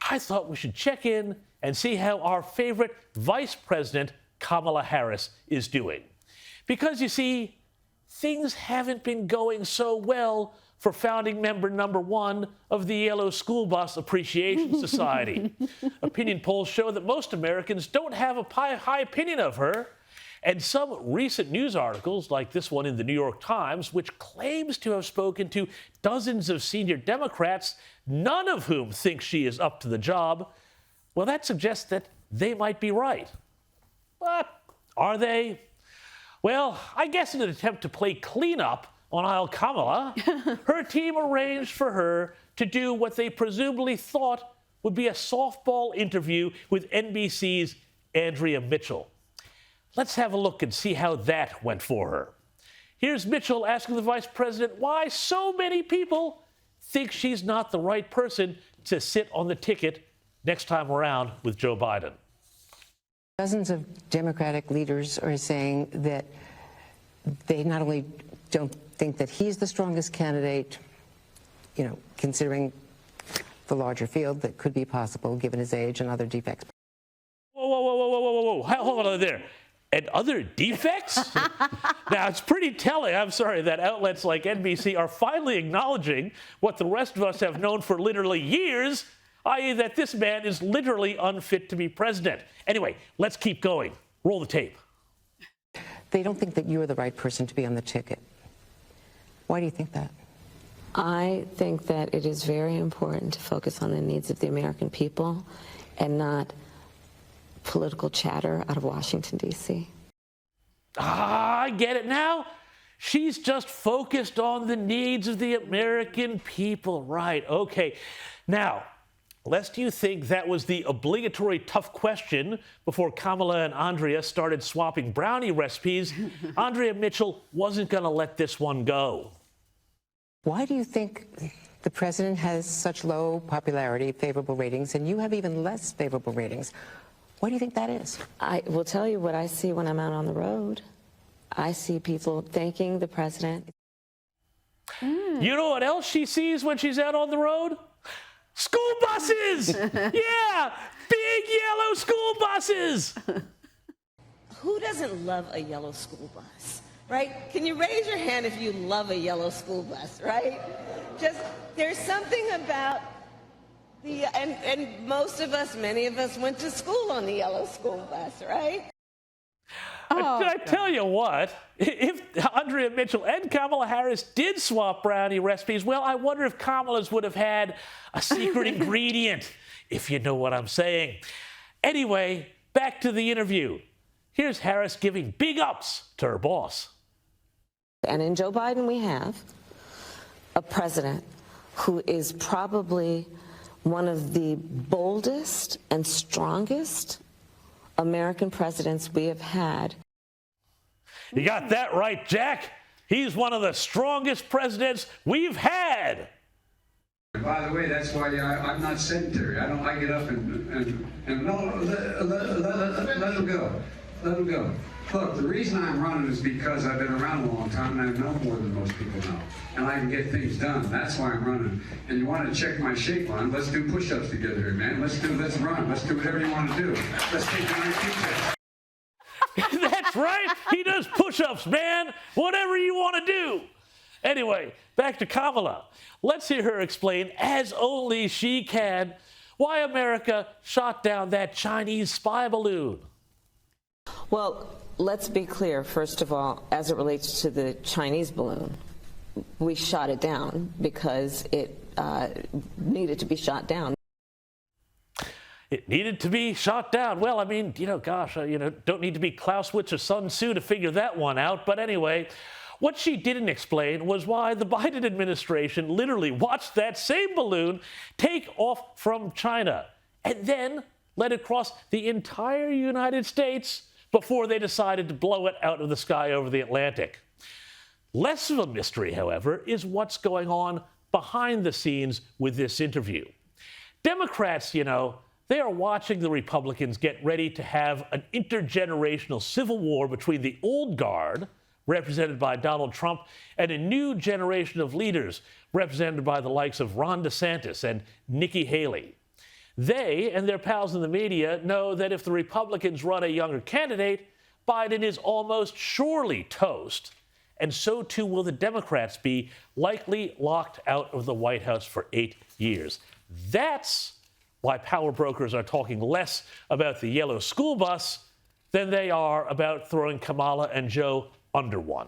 I thought we should check in and see how our favorite Vice President, Kamala Harris, is doing. Because you see, things haven't been going so well for founding member number one of the Yellow School Bus Appreciation Society. Opinion polls show that most Americans don't have a high opinion of her. And some recent news articles, like this one in the New York Times, which claims to have spoken to dozens of senior Democrats, none of whom think she is up to the job, well, that suggests that they might be right. But are they? Well, I guess in an attempt to play cleanup on aisle Kamala, her team arranged for her to do what they presumably thought would be a softball interview with NBC's Andrea Mitchell. Let's have a look and see how that went for her. Here's Mitchell asking the vice president why so many people think she's not the right person to sit on the ticket next time around with Joe Biden. Dozens of Democratic leaders are saying that they not only don't think that he's the strongest candidate, considering the larger field that could be possible given his age and other defects. Whoa. Hold on there. And other defects? Now, it's pretty telling, I'm sorry, that outlets like NBC are finally acknowledging what the rest of us have known for literally years, i.e. that this man is literally unfit to be president. Anyway, let's keep going. Roll the tape. They don't think that you are the right person to be on the ticket. Why do you think that? I think that it is very important to focus on the needs of the American people and not political chatter out of Washington, D.C. I get it now. She's just focused on the needs of the American people. Right, okay. Now, lest you think that was the obligatory tough question before Kamala and Andrea started swapping brownie recipes, Andrea Mitchell wasn't going to let this one go. Why do you think the president has such low popularity, favorable ratings, and you have even less favorable ratings? Why do you think that is? I will tell you what I see when I'm out on the road. I see people thanking the president. You know what else she sees when she's out on the road? School buses! Yeah! Big yellow school buses! Who doesn't love a yellow school bus, right? Can you raise your hand if you love a yellow school bus, right? Just, there's something about and most of us, many of us went to school on the yellow school bus, right? I tell you what, if Andrea Mitchell and Kamala Harris did swap brownie recipes, well, I wonder if Kamala's would have had a secret ingredient, if you know what I'm saying. Anyway, back to the interview. Here's Harris giving big ups to her boss. And in Joe Biden, we have a president who is probably one of the boldest and strongest American presidents we have had. You got that right, Jack. He's one of the strongest presidents we've had. By the way, that's why I'm not sedentary. I get up and no, let him go. Let him go. Look, the reason I'm running is because I've been around a long time and I know more than most people know. And I can get things done. That's why I'm running. And you want to check my shape line, let's do push-ups together here, man. Let's run. Let's do whatever you want to do. Let's take the 19 steps. That's right. He does push-ups, man. Whatever you want to do. Anyway, back to Kamala. Let's hear her explain, as only she can, why America shot down that Chinese spy balloon. Well, let's be clear, first of all, as it relates to the Chinese balloon. We shot it down because it needed to be shot down. It needed to be shot down. Well, I mean, don't need to be Clausewitz or Sun Tzu to figure that one out. But anyway, what she didn't explain was why the Biden administration literally watched that same balloon take off from China and then let it cross the entire United States before they decided to blow it out of the sky over the Atlantic. Less of a mystery, however, is what's going on behind the scenes with this interview. Democrats, they are watching the Republicans get ready to have an intergenerational civil war between the old guard, represented by Donald Trump, and a new generation of leaders, represented by the likes of Ron DeSantis and Nikki Haley. They and their pals in the media know that if the Republicans run a younger candidate, Biden is almost surely toast. And so too will the Democrats be, likely locked out of the White House for 8 years. That's why power brokers are talking less about the yellow school bus than they are about throwing Kamala and Joe under one.